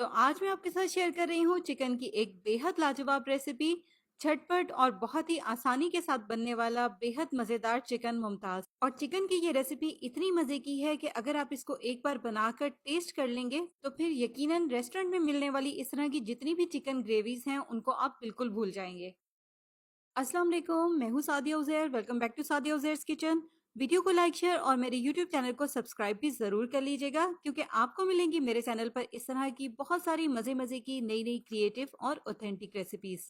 तो आज मैं आपके साथ शेयर कर रही हूँ चिकन की एक बेहद लाजवाब रेसिपी। झटपट और बहुत ही आसानी के साथ बनने वाला बेहद मजेदार चिकन मुमताज। और चिकन की ये रेसिपी इतनी मजे की है कि अगर आप इसको एक बार बनाकर टेस्ट कर लेंगे तो फिर यकीनन रेस्टोरेंट में मिलने वाली इस तरह की जितनी भी चिकन ग्रेवीज हैं उनको आप बिल्कुल भूल जाएंगे। अस्सलाम वालेकुम, मैं हूँ Sadia Uzair. Welcome back to Sadia Uzair's kitchen. Video को लाइक शेयर और मेरे यूट्यूब चैनल को सब्सक्राइब भी ज़रूर कर लीजिएगा, क्योंकि आपको मिलेंगी मेरे चैनल पर इस तरह की बहुत सारी मज़े मज़े की नई नई क्रिएटिव और ऑथेंटिक रेसिपीज़।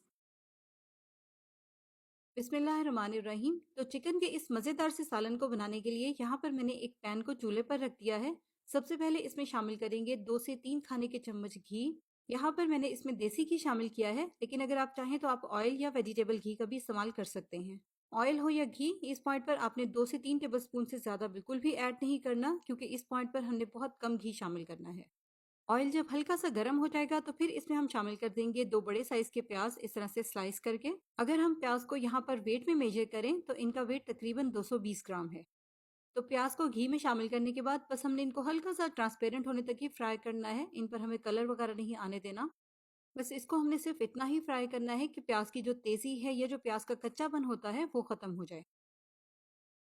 बिस्मिल्लाहिर्रहमानिर्रहीम। तो चिकन के इस मज़ेदार से सालन को बनाने के लिए यहाँ पर मैंने एक पैन को चूल्हे पर रख दिया है। सबसे पहले इसमें शामिल करेंगे 2 से 3 खाने के चम्मच घी। यहाँ पर मैंने इसमें देसी घी शामिल किया है, लेकिन अगर आप चाहें तो आप ऑयल या वेजिटेबल घी का भी इस्तेमाल कर सकते हैं। ऑयल हो या घी, इस पॉइंट पर आपने 2 से 3 टेबलस्पून से ज़्यादा बिल्कुल भी ऐड नहीं करना, क्योंकि इस पॉइंट पर हमने बहुत कम घी शामिल करना है। ऑयल जब हल्का सा गर्म हो जाएगा तो फिर इसमें हम शामिल कर देंगे 2 बड़े साइज के प्याज, इस तरह से स्लाइस करके। अगर हम प्याज को यहाँ पर वेट में मेजर करें तो इनका वेट तकरीबन 220 ग्राम है। तो प्याज को घी में शामिल करने के बाद बस हमने इनको हल्का सा ट्रांसपेरेंट होने तक ही फ्राई करना है। इन पर हमें कलर वगैरह नहीं आने देना। बस इसको हमने सिर्फ इतना ही फ्राई करना है कि प्याज की जो तेजी है या जो प्याज का कच्चापन होता है वो खत्म हो जाए।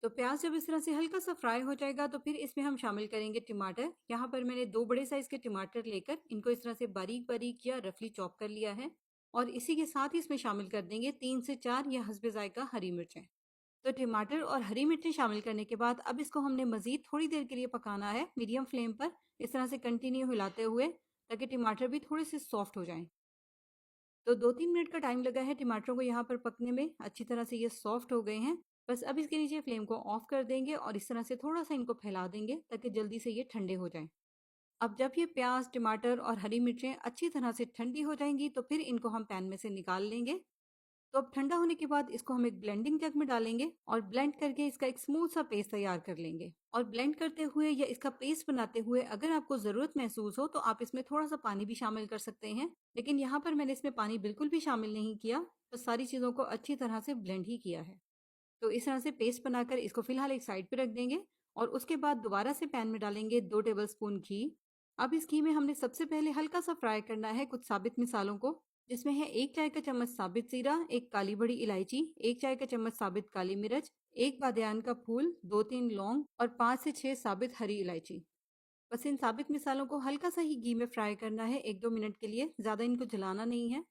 तो प्याज जब इस तरह से हल्का सा फ्राई हो जाएगा तो फिर इसमें हम शामिल करेंगे टमाटर। यहाँ पर मैंने 2 बड़े साइज के टमाटर लेकर इनको इस तरह से बारीक बारीक या रफली चॉप कर लिया है। और इसी के साथ ही इसमें शामिल कर देंगे 3 से 4 या हस्बे जायका हरी मिर्चें। तो टमाटर और हरी मिर्चें शामिल करने के बाद अब इसको हमने मजीद थोड़ी देर के लिए पकाना है मीडियम फ्लेम पर, इस तरह से कंटिन्यू हिलाते हुए, ताकि टमाटर भी थोड़े से सॉफ्ट हो जाएं। तो 2-3 मिनट का टाइम लगा है टमाटरों को यहाँ पर पकने में, अच्छी तरह से ये सॉफ्ट हो गए हैं। बस अब इसके नीचे फ्लेम को ऑफ कर देंगे और इस तरह से थोड़ा सा इनको फैला देंगे ताकि जल्दी से ये ठंडे हो जाएं। अब जब ये प्याज, टमाटर और हरी मिर्चें अच्छी तरह से ठंडी हो जाएंगी तो फिर इनको हम पैन में से निकाल लेंगे। तो अब ठंडा होने के बाद इसको हम एक ब्लेंडिंग जग में डालेंगे और ब्लेंड करके इसका एक स्मूथ सा पेस्ट तैयार कर लेंगे। और ब्लेंड करते हुए या इसका पेस्ट बनाते हुए अगर आपको ज़रूरत महसूस हो तो आप इसमें थोड़ा सा पानी भी शामिल कर सकते हैं, लेकिन यहाँ पर मैंने इसमें पानी बिल्कुल भी शामिल नहीं किया। तो सारी चीज़ों को अच्छी तरह से ब्लेंड ही किया है। तो इस तरह से पेस्ट बनाकर इसको फिलहाल एक साइड पे रख देंगे। और उसके बाद दोबारा से पैन में डालेंगे 2 टेबलस्पून घी। अब इस घी में हमने सबसे पहले हल्का सा फ्राई करना है कुछ साबित मिसालों को, जिसमें है 1 चाय का चम्मच साबित जीरा, 1 काली बड़ी इलायची, 1 चाय का चम्मच साबित काली मिर्च, 1 बादियान का फूल, 2-3 लौंग और 5 से 6 साबित हरी इलायची। बस इन साबित मिसालों को हल्का सा ही घी में फ्राई करना है 1-2 मिनट के लिए, ज़्यादा इनको जलाना नहीं है।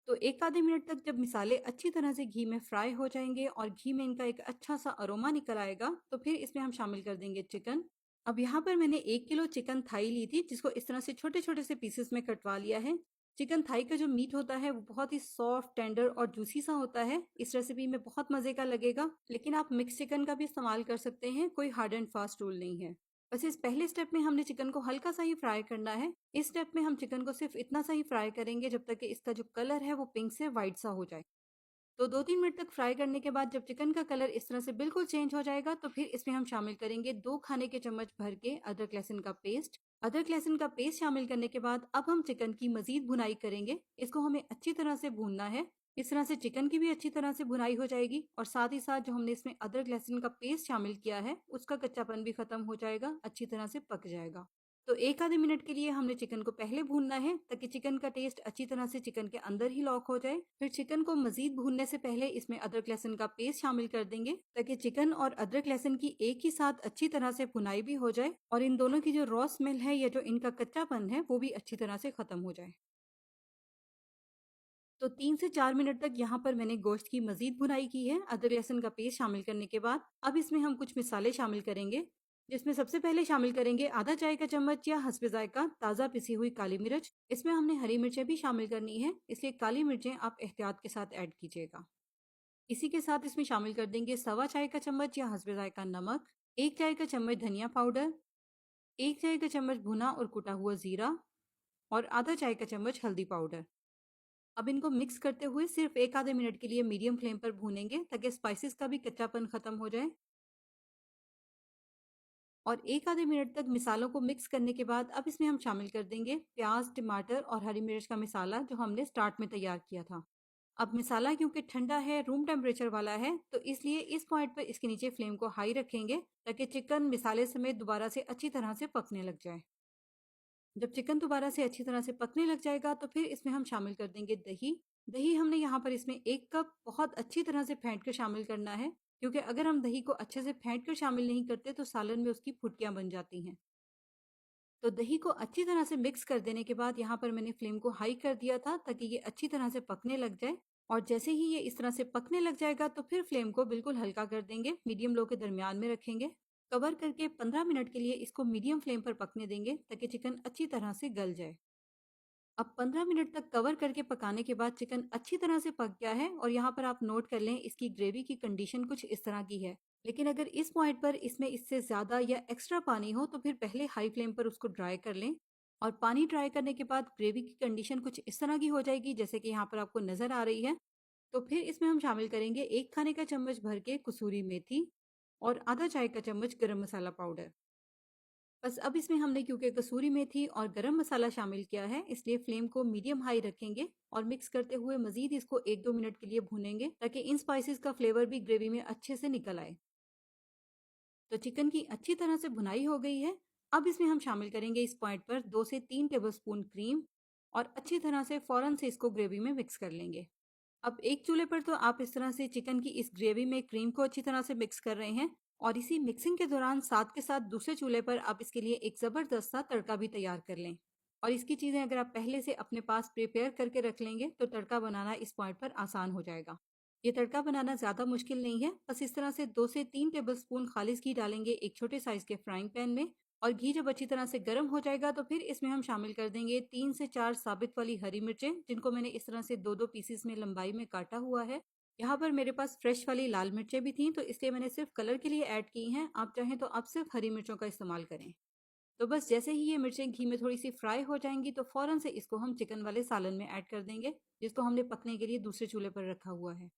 तो 1 आधे मिनट तक जब मिसाले अच्छी तरह से घी में फ्राई हो जाएंगे और घी में इनका एक अच्छा सा अरोमा निकल आएगा तो फिर इसमें हम शामिल कर देंगे चिकन। अब यहाँ पर मैंने 1 किलो चिकन थाई ली थी, जिसको इस तरह से छोटे छोटे से पीसेस में कटवा लिया है। चिकन थाई का जो मीट होता है वो बहुत ही सॉफ्ट, टेंडर और जूसी सा होता है। इस रेसिपी में बहुत मजे का लगेगा, लेकिन आप मिक्स चिकन का भी इस्तेमाल कर सकते हैं, कोई हार्ड एंड फास्ट रूल नहीं है। बस इस पहले स्टेप में हमने चिकन को हल्का सा ही फ्राई करना है। इस स्टेप में हम चिकन को सिर्फ इतना सा ही फ्राई करेंगे जब तक कि इसका जो कलर है वो पिंक से वाइट सा हो जाए। तो 2-3 मिनट तक फ्राई करने के बाद जब चिकन का कलर इस तरह से बिल्कुल चेंज हो जाएगा तो फिर इसमें हम शामिल करेंगे 2 खाने के चम्मच भर के अदरक लहसुन का पेस्ट। अदरक लहसुन का पेस्ट शामिल करने के बाद अब हम चिकन की मजीद भुनाई करेंगे। इसको हमें अच्छी तरह से भूनना है। इस तरह से चिकन की भी अच्छी तरह से भुनाई हो जाएगी और साथ ही साथ जो हमने इसमें अदरक लहसुन का पेस्ट शामिल किया है उसका कच्चापन भी खत्म हो जाएगा, अच्छी तरह से पक जाएगा। तो 1 आधे मिनट के लिए हमने चिकन को पहले भूनना है ताकि चिकन का टेस्ट अच्छी तरह से चिकन के अंदर ही लॉक हो जाए। फिर चिकन को मजीद भूनने से पहले इसमें अदरक लहसुन का पेस्ट शामिल कर देंगे ताकि चिकन और अदरक लहसुन की एक ही साथ अच्छी तरह से भुनाई भी हो जाए और इन दोनों की जो रॉ स्मेल है या जो इनका कच्चापन है वो भी अच्छी तरह से खत्म हो जाए। तो 3 से 4 मिनट तक यहाँ पर मैंने गोश्त की मजीद भुनाई की है अदरक लहसुन का पेस्ट शामिल करने के बाद। अब इसमें हम कुछ मिसाले शामिल करेंगे, जिसमें सबसे पहले शामिल करेंगे आधा चाय का चम्मच या हस्बे जायका ताज़ा पिसी हुई काली मिर्च। इसमें हमने हरी मिर्चें भी शामिल करनी है, इसलिए काली मिर्चें आप एहतियात के साथ ऐड कीजिएगा। इसी के साथ इसमें शामिल कर देंगे सवा चाय का चम्मच या हस्बे जायका नमक, 1 चाय का चम्मच धनिया पाउडर, 1 चाय का चम्मच भुना और कुटा हुआ जीरा और आधा चाय का चम्मच हल्दी पाउडर। अब इनको मिक्स करते हुए सिर्फ 1 आधे मिनट के लिए मीडियम फ्लेम पर भूनेंगे ताकि स्पाइसेस का भी कच्चापन खत्म हो जाए। और 1 आधे मिनट तक मिसालों को मिक्स करने के बाद अब इसमें हम शामिल कर देंगे प्याज, टमाटर और हरी मिर्च का मिसाला जो हमने स्टार्ट में तैयार किया था। अब मिसाला क्योंकि ठंडा है, रूम टेम्परेचर वाला है, तो इसलिए इस पॉइंट पर इसके नीचे फ्लेम को हाई रखेंगे ताकि चिकन मिसाले समेत दोबारा से अच्छी तरह से पकने लग जाए। जब चिकन दोबारा से अच्छी तरह से पकने लग जाएगा तो फिर इसमें हम शामिल कर देंगे दही। दही हमने यहाँ पर इसमें 1 कप बहुत अच्छी तरह से फेंट कर शामिल करना है, क्योंकि अगर हम दही को अच्छे से फेंट कर शामिल नहीं करते तो सालन में उसकी फुटकियाँ बन जाती हैं। तो दही को अच्छी तरह से मिक्स कर देने के बाद यहाँ पर मैंने फ्लेम को हाई कर दिया था ताकि ये अच्छी तरह से पकने लग जाए। और जैसे ही ये इस तरह से पकने लग जाएगा तो फिर फ्लेम को बिल्कुल हल्का कर देंगे, मीडियम लो के दरमियान में रखेंगे। कवर करके 15 मिनट के लिए इसको मीडियम फ्लेम पर पकने देंगे ताकि चिकन अच्छी तरह से गल जाए। अब 15 मिनट तक कवर करके पकाने के बाद चिकन अच्छी तरह से पक गया है और यहाँ पर आप नोट कर लें इसकी ग्रेवी की कंडीशन कुछ इस तरह की है। लेकिन अगर इस पॉइंट पर इसमें इससे ज़्यादा या एक्स्ट्रा पानी हो तो फिर पहले हाई फ्लेम पर उसको ड्राई कर लें। और पानी ड्राई करने के बाद ग्रेवी की कंडीशन कुछ इस तरह की हो जाएगी जैसे कि यहाँ पर आपको नज़र आ रही है। तो फिर इसमें हम शामिल करेंगे 1 खाने का चम्मच भर के कसूरी मेथी और आधा चाय का चम्मच गरम मसाला पाउडर। बस अब इसमें हमने क्योंकि कसूरी मेथी और गरम मसाला शामिल किया है इसलिए फ्लेम को मीडियम हाई रखेंगे और मिक्स करते हुए मजीद इसको 1-2 मिनट के लिए भूनेंगे ताकि इन स्पाइसेस का फ्लेवर भी ग्रेवी में अच्छे से निकल आए। तो चिकन की अच्छी तरह से भुनाई हो गई है। अब इसमें हम शामिल करेंगे इस पॉइंट पर 2 से 3 टेबलस्पून क्रीम और अच्छी तरह से फ़ौरन से इसको ग्रेवी में मिक्स कर लेंगे। अब एक चूल्हे पर तो आप इस तरह से चिकन की इस ग्रेवी में क्रीम को अच्छी तरह से मिक्स कर रहे हैं और इसी मिक्सिंग के दौरान साथ के साथ दूसरे चूल्हे पर आप इसके लिए एक ज़बरदस्त सा तड़का भी तैयार कर लें। और इसकी चीज़ें अगर आप पहले से अपने पास प्रिपेयर करके रख लेंगे तो तड़का बनाना इस पॉइंट पर आसान हो जाएगा। ये तड़का बनाना ज़्यादा मुश्किल नहीं है, बस इस तरह से 2 से 3 टेबलस्पून खालिस घी डालेंगे एक छोटे साइज़ के फ्राइंग पैन में। और घी जब अच्छी तरह से गर्म हो जाएगा तो फिर इसमें हम शामिल कर देंगे 3 से 4 साबित वाली हरी मिर्चें जिनको मैंने इस तरह से 2-2 पीसेस में लंबाई में काटा हुआ है। यहाँ पर मेरे पास फ्रेश वाली लाल मिर्चें भी थीं तो इसलिए मैंने सिर्फ कलर के लिए ऐड की हैं, आप चाहें तो आप सिर्फ हरी मिर्चों का इस्तेमाल करें। तो बस जैसे ही ये मिर्चें घी में थोड़ी सी फ्राई हो जाएंगी तो फ़ौरन से इसको हम चिकन वाले सालन में ऐड कर देंगे जिसको हमने पकने के लिए दूसरे चूल्हे पर रखा हुआ है।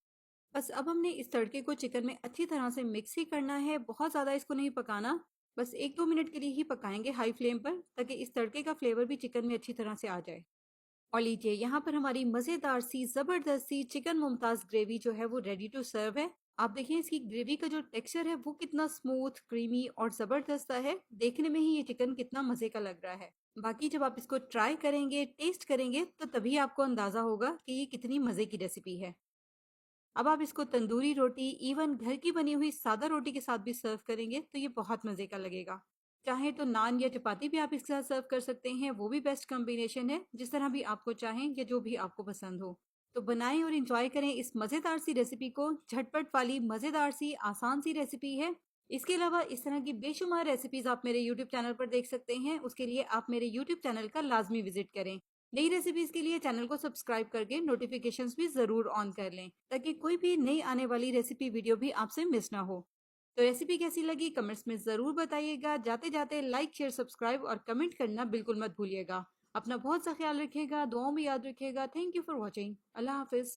बस अब हमने इस तड़के को चिकन में अच्छी तरह से मिक्स ही करना है, बहुत ज़्यादा इसको नहीं पकाना। बस 1-2 मिनट के लिए ही पकाएंगे हाई फ्लेम पर ताकि इस तड़के का फ्लेवर भी चिकन में अच्छी तरह से आ जाए। और लीजिए यहाँ पर हमारी मज़ेदार सी ज़बरदस्त सी चिकन मुमताज़ ग्रेवी जो है वो रेडी टू सर्व है। आप देखिए इसकी ग्रेवी का जो टेक्सचर है वो कितना स्मूथ, क्रीमी और ज़बरदस्त सा है। देखने में ही ये चिकन कितना मज़े का लग रहा है। बाकी जब आप इसको ट्राई करेंगे, टेस्ट करेंगे तो तभी आपको अंदाज़ा होगा कि ये कितनी मज़े की रेसिपी है। अब आप इसको तंदूरी रोटी, इवन घर की बनी हुई सादा रोटी के साथ भी सर्व करेंगे तो ये बहुत मज़े का लगेगा। चाहे तो नान या चपाती भी आप इसके साथ सर्व कर सकते हैं, वो भी बेस्ट कॉम्बिनेशन है, जिस तरह भी आपको चाहें या जो भी आपको पसंद हो। तो बनाएं और इंजॉय करें इस मज़ेदार सी रेसिपी को। झटपट वाली मज़ेदार सी आसान सी रेसिपी है। इसके अलावा इस तरह की बेशुमार रेसिपीज़ आप मेरे यूट्यूब चैनल पर देख सकते हैं। उसके लिए आप मेरे यूट्यूब चैनल का लाजमी विजिट करें। नई रेसिपीज के लिए चैनल को सब्सक्राइब करके नोटिफिकेशंस भी ज़रूर ऑन कर लें ताकि कोई भी नई आने वाली रेसिपी वीडियो भी आपसे मिस ना हो। तो रेसिपी कैसी लगी कमेंट्स में ज़रूर बताइएगा। जाते जाते लाइक, शेयर, सब्सक्राइब और कमेंट करना बिल्कुल मत भूलिएगा। अपना बहुत सा ख्याल रखिएगा, दुआओं में याद रखिएगा। Thank you for watching. अल्लाह हाफिज़।